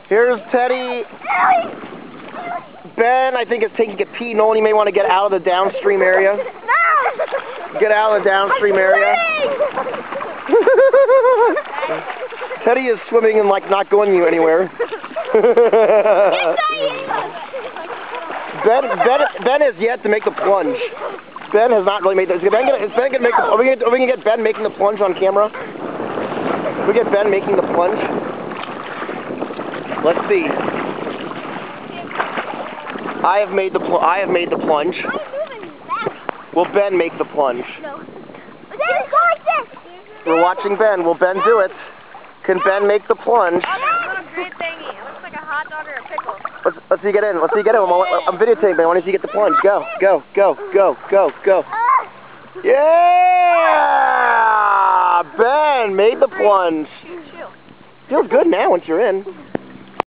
Here's Teddy. Ben, I think, is taking a pee. Nolan, you may want to get out of the downstream area. No! Get out of the downstream area. Teddy is swimming and, like, not going anywhere. Ben has yet to make the plunge. Ben has not really made the... Is Ben gonna make the... Are we gonna get Ben making the plunge on camera? We get Ben making the plunge? Let's see. I have made the plunge. Will Ben make the plunge? No. Go like this. We're watching Ben. Will Ben do it? Can Ben make the plunge? Oh, that's a great thingy. It looks like a hot dog or a pickle. Let's see you get in. Let's see you get in. I'm videotaping, Ben. I want to see you get the plunge. Go, go, go, go, go, go. Yeah! Ben made the plunge. Feels good now once you're in.